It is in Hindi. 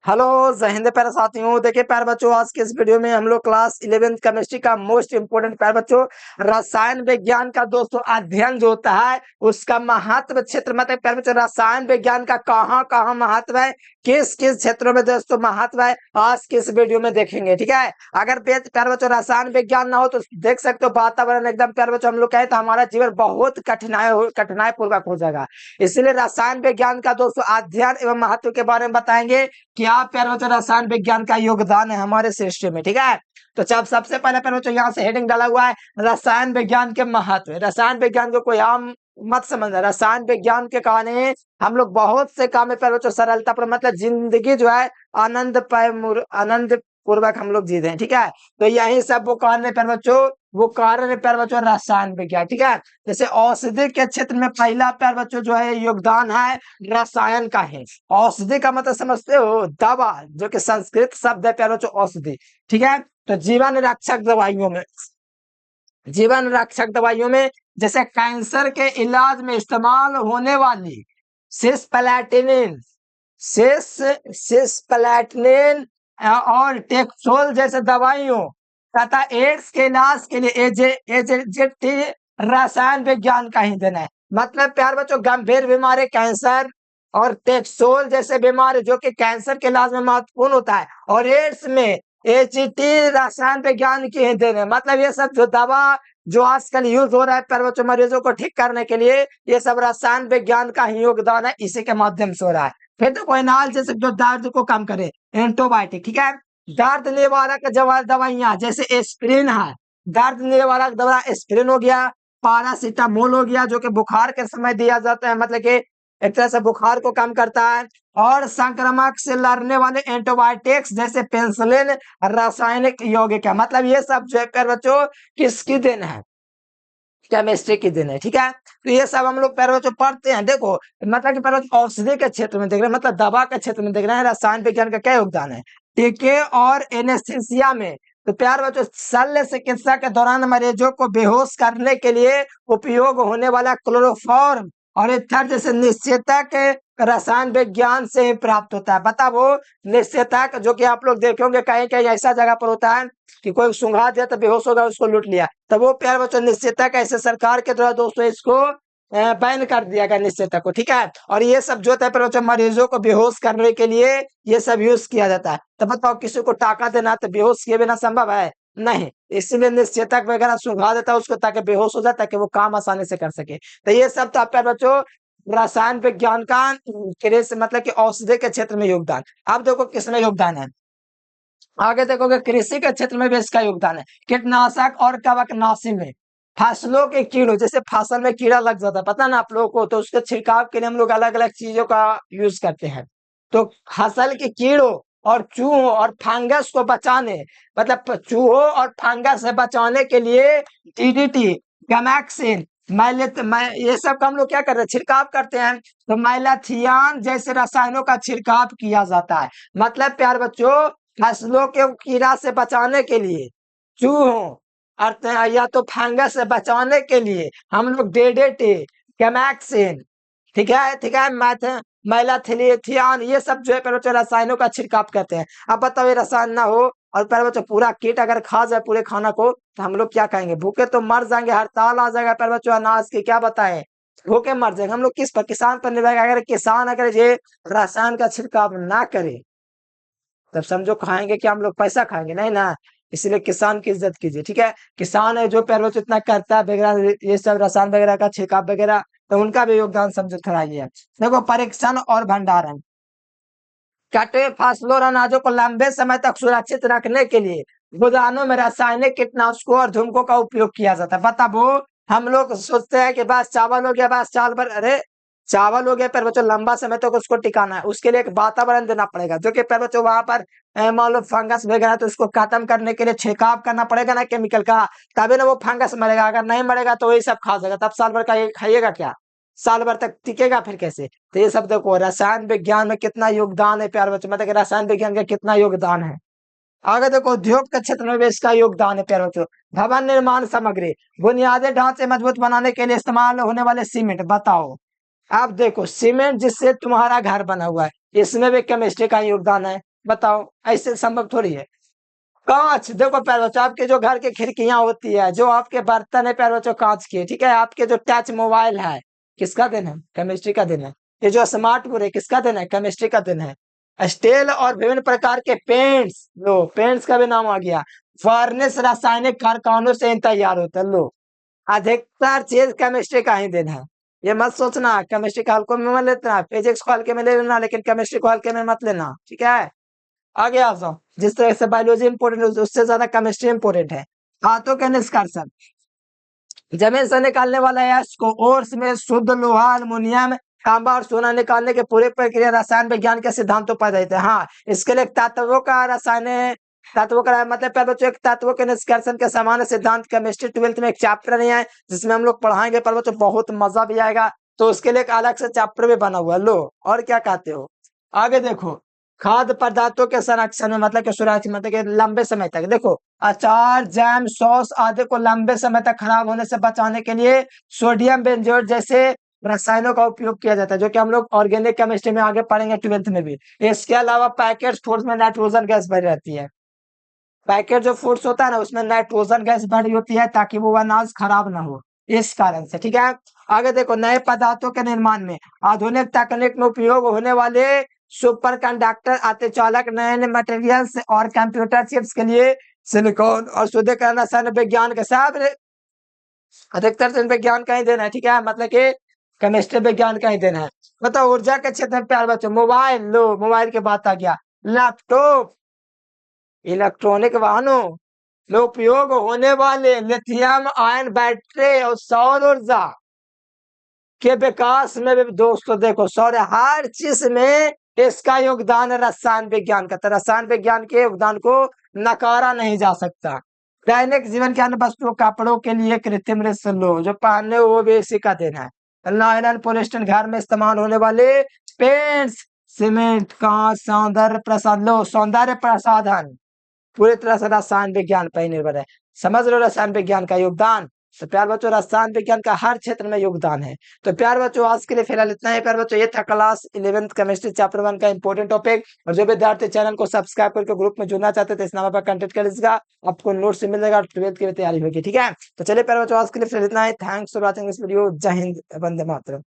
हेलो जय हिंद प्यारे साथियों। देखिए प्यारे बच्चों, आज के इस वीडियो में हम लोग क्लास 11th केमिस्ट्री का मोस्ट इंपोर्टेंट प्यारे बच्चों रसायन विज्ञान का दोस्तों अध्ययन जो होता है उसका महत्व क्षेत्र मतलब प्यारे बच्चों रसायन विज्ञान का कहाँ कहाँ महत्व है, किस किस क्षेत्रों में दोस्तों महत्व है, आज के इस वीडियो में देखेंगे। ठीक है, अगर प्यारे बच्चों रसायन विज्ञान ना हो तो देख सकते हो वातावरण एकदम प्यारे बच्चों हम लोग कहें तो हमारा जीवन बहुत कठिनाई पूर्वक हो जाएगा। इसलिए रसायन विज्ञान का दोस्तों अध्ययन एवं महत्व के बारे में बताएंगे। क्या प्यारे बच्चों रसायन विज्ञान का योगदान है हमारे सृष्टि में। ठीक है, तो जब सबसे पहले प्यारे बच्चों यहाँ से हेडिंग डाला हुआ है रसायन विज्ञान के महत्व। रसायन विज्ञान को कोई आम मत समझना, रसायन विज्ञान के कारण हम लोग बहुत से काम में प्यारे बच्चों सरलता पर मतलब जिंदगी जो है आनंद पूर्वक हम लोग जीते हैं। ठीक है, तो यही सब वो कारण है प्यारे बच्चों, वो कारण है प्यारे बच्चों रसायन विज्ञान। ठीक है, जैसे औषधि के क्षेत्र में पहला प्यारे बच्चों जो है योगदान है रसायन का है। औषधि का मतलब समझते हो, दवा, जो कि संस्कृत शब्द है प्यारे बच्चों औषधि। ठीक है, तो जीवन रक्षक दवाइयों में जैसे कैंसर के इलाज में इस्तेमाल होने वाली सिस्प्लेटिनिन सिस सिस्प्लेटिनिन और टेक्सोल जैसे दवाइयों तथा एड्स के इलाज के लिए एजेटी रसायन विज्ञान का ही देना है। मतलब प्यार बच्चों गंभीर बीमारी कैंसर और टेक्सोल जैसे बीमारी जो कि कैंसर के इलाज में महत्वपूर्ण होता है और एड्स में एचटी रसायन विज्ञान की ही देन है। मतलब ये सब जो दवा जो आजकल यूज हो रहा है प्यारे बच्चों मरीजों को ठीक करने के लिए, ये सब रसायन विज्ञान का ही योगदान है, इसी के माध्यम से हो रहा है। फिर तो कोई नाल जैसे जो दर्द को कम करे एंटीबायोटिक। ठीक है, दर्द निवारक दवाइयां जैसे एस्पिरिन है, दर्द निवारक दवा एस्पिरिन हो गया, पारासीटामोल हो गया जो कि बुखार के समय दिया जाता है, मतलब कि एक तरह से बुखार को कम करता है। और संक्रमक से लड़ने वाले एंटीबायोटिक्स जैसे पेनिसिलिन रासायनिक यौगिक है। मतलब ये सब जो है प्यारे बच्चों किसकी देन है, केमिस्ट्री की दिन है। ठीक है, तो ये सब हम लोग प्यारे बच्चों पढ़ते हैं। देखो मतलब कि प्यारे बच्चों औषधि के क्षेत्र में देख रहे हैं, मतलब दवा के क्षेत्र में देख रहे हैं रसायन विज्ञान का क्या योगदान है। टीके और एनेस्थीसिया में तो प्यारे बच्चों शल्य चिकित्सा के दौरान मरीजों को बेहोश करने के लिए उपयोग होने वाला क्लोरोफॉर्म और इथर जैसे निश्चेतक रसायन विज्ञान से ही प्राप्त होता है। बता वो निश्चेतक जो कि आप लोग देखे होंगे कहीं कहीं ऐसा जगह पर होता है कि कोई सुंघा दिया तो बेहोश होगा, उसको लूट लिया, तब वो प्यारे बच्चों निश्चेतक ऐसे सरकार के द्वारा दोस्तों इसको बैन कर दिया गया निश्चेतक को। ठीक है, और ये सब जो होता है प्यारे बच्चों मरीजों को बेहोश करने के लिए ये सब यूज किया जाता है। तो बताओ किसी को टाका देना तो बेहोश किए बिना संभव है नहीं, इसलिए निश्चेतक वगैरह सुंघा देता है उसको ताकि बेहोश हो जाए, ताकि वो काम आसानी से कर सके। तो ये सब तो प्यारे बच्चों रसायन विज्ञान का कृषि मतलब कि औषधि के क्षेत्र में योगदान। अब देखो किसमें योगदान है, आगे देखोगे कृषि के क्षेत्र में भी इसका योगदान है। कीटनाशक और कवकनाशी में फसलों के कीड़ों, जैसे फसल में कीड़ा लग जाता है पता ना आप लोगों को, तो उसके छिड़काव के लिए हम लोग अलग अलग चीजों का यूज करते हैं। तो फसल के कीड़ों और चूहों और फंगस को बचाने मतलब चूहों और फंगस से बचाने के लिए डीडीटी, गैमेक्सिन, ये सब का हम लोग क्या करते हैं, छिड़काव करते हैं। तो मैलाथियान जैसे रसायनों का छिड़काव किया जाता है। मतलब प्यार बच्चों फसलों के कीड़ा से बचाने के लिए, चूहों या तो फंगस से बचाने के लिए हम लोग डीडीटी, गैमेक्सिन, ठीक है मैलाथियान ये सब जो है प्यारे बच्चों रसायनों का छिड़काव करते हैं। अब बताओ ये रसायन ना हो और प्यारे बच्चों पूरा कीट अगर खा जाए पूरे खाना को तो हम लोग क्या खाएंगे, भूखे तो मर जाएंगे, हड़ताल आ जाएगा प्यारे बच्चों अनाज की, क्या बताएं भूखे मर जाएंगे हम लोग। किस पर, किसान पर निर्भर। अगर किसान अगर ये रसायन का छिड़काव ना करे तब समझो खाएंगे कि हम लोग पैसा खाएंगे नहीं ना, इसलिए किसान की इज्जत कीजिए। ठीक है, किसान है जो पैर इतना करता है वगैरह ये सब रसायन वगैरह का छिड़काव वगैरह, तो उनका भी योगदान समझो थोड़ा ये है। देखो परीक्षण और भंडारण, कटे फसलों और अनाजों को लंबे समय तक सुरक्षित रखने के लिए गोदामों में रासायनिक कीटनाशकों और धूमकों का उपयोग किया जाता है। बता वो हम लोग सोचते हैं कि बस चावल हो गया, बस चावल पर, अरे चावल हो गया पर बच्चों लंबा समय तक उसको टिकाना है, उसके लिए एक वातावरण देना पड़ेगा जो कि पर बच्चों वहां पर मान लो फंगस वगैरह तो उसको खत्म करने के लिए छिड़काव करना पड़ेगा ना केमिकल का, तभी ना वो फंगस मरेगा। अगर नहीं मरेगा तो वही सब खा जाएगा, तब साल भर का ये खाइएगा क्या, साल भर तक टिकेगा फिर कैसे। तो ये सब देखो रसायन विज्ञान में कितना योगदान है प्यारे बच्चों, मतलब रसायन विज्ञान का कितना योगदान है। आगे देखो उद्योग के क्षेत्र में भी इसका योगदान है प्यारे बच्चों। भवन निर्माण सामग्री, बुनियादी ढांचे मजबूत बनाने के लिए इस्तेमाल होने वाले सीमेंट। बताओ अब देखो सीमेंट जिससे तुम्हारा घर बना हुआ है इसमें भी केमिस्ट्री का योगदान है। बताओ, ऐसे संभव थोड़ी है। कांच, देखो प्यारे बच्चों, आपके जो घर की खिड़कियां होती है, जो आपके बर्तन है प्यारे बच्चों कांच के, ठीक है, आपके जो टच मोबाइल है, किसका दिन है? केमिस्ट्री का दिन है। ये जो स्मार्ट बोर्ड है, किसका दिन है? केमिस्ट्री का दिन है। स्टील और विभिन्न प्रकार के पेंट्स, लो पेंट्स का भी नाम आ गया, फर्नेस रासायनिक कारखानों से तैयार होते हैं। लो, अधिकतर चीज केमिस्ट्री का ही दिन है। ये मत सोचना केमिस्ट्री को हल्के में मत लेना, फिजिक्स को हल्के में ले लेना, लेकिन केमिस्ट्री को हल्के में मत लेना, ठीक है। आगे आ जाओ। जिस तरह से बायोलॉजी इंपोर्टेंट है उससे ज्यादा केमिस्ट्री इंपोर्टेंट है। हाथों के निष्कर्षण, जमीन से निकालने वाला गैस को ओर्स में शुद्ध लोहा, अल्युमिनियम, तांबा और सोना निकालने के पूरे प्रक्रिया रसायन विज्ञान के सिद्धांतों पर आधारित है। हाँ, इसके लिए तत्वों का रसायन, तत्वों का मतलब प्यारे बच्चों एक तत्वों के निष्कर्षण के सामान्य सिद्धांत केमिस्ट्री 12th में एक चैप्टर नहीं है जिसमें हम लोग पढ़ाएंगे प्यारे बच्चों, बहुत मजा भी आएगा। तो उसके लिए एक अलग से चैप्टर भी बना हुआ है। लो, और क्या कहते हो, आगे देखो। खाद्य पदार्थों के संरक्षण में मतलब कि सुरक्षित, मतलब कि लंबे समय तक, देखो अचार, जैम, सॉस आदि को लंबे समय तक खराब होने से बचाने के लिए सोडियम बेंजोएट जैसे रसायनों का उपयोग किया जाता है, जो कि हम लोग ऑर्गेनिक केमिस्ट्री में आगे पढ़ेंगे 12th में भी। इसके अलावा पैकेट फूड्स में नाइट्रोजन गैस भरी रहती है। पैकेट जो फूड्स होता है ना, उसमें नाइट्रोजन गैस भरी होती है ताकि वो अनाज खराब ना हो, इस कारण से, ठीक है। आगे देखो, नए पदार्थों के निर्माण में आधुनिक तकनीक में उपयोग होने वाले सुपर कंडक्टर, अतिचालक, नए नए मटेरियल्स और कंप्यूटर चिप्स के लिए सिलिकॉन और शुद्धिकरण रसायन विज्ञान के साथ अधिकतर से विज्ञान का ही देना है, ठीक है, मतलब कि केमिस्ट्री विज्ञान का ही देना है। बताओ, ऊर्जा के क्षेत्र में प्यार बच्चों, मोबाइल, लो मोबाइल के बात आ गया, लैपटॉप, इलेक्ट्रॉनिक वाहनों में उपयोग होने वाले लिथियम आयन बैटरी और सौर ऊर्जा के विकास में भी दोस्तों देखो, सौर हर चीज में इसका योगदान है रसायन विज्ञान का। तो रसायन विज्ञान के योगदान को नकारा नहीं जा सकता। दैनिक जीवन के अन्य वस्तुओं, कपड़ों के लिए कृत्रिम रेशम, लो जो पहनने वो भी इसी का देना है। नायलॉन, पॉलिस्टर, घर में इस्तेमाल होने वाले पेंट्स, सीमेंट, कांच, सौंदर्य प्रसाधन, लो सौंदर्य प्रसाधन पूरी तरह से रसायन विज्ञान पर ही निर्भर है। समझ लो रसायन विज्ञान का योगदान। तो प्यार बच्चों, रसायन विज्ञान का हर क्षेत्र में योगदान है। तो प्यार बच्चों, आज के लिए फिलहाल इतना ही। प्यार बच्चों, ये था क्लास 11th केमिस्ट्री चैप्टर 1 का इंपॉर्टेंट टॉपिक। और जो विद्यार्थी चैनल को सब्सक्राइब करके ग्रुप में जुड़ना चाहते थे, इस नंबर पर कंटेक्ट कर लीजिएगा, आपको नोट्स मिल जाएगा, 12th की भी तैयारी होगी, ठीक है। तो चलिए प्यार बच्चों, आज के लिए फिर इतना ही। Thanks for watching this video. जय हिंद, वंदे मातरम।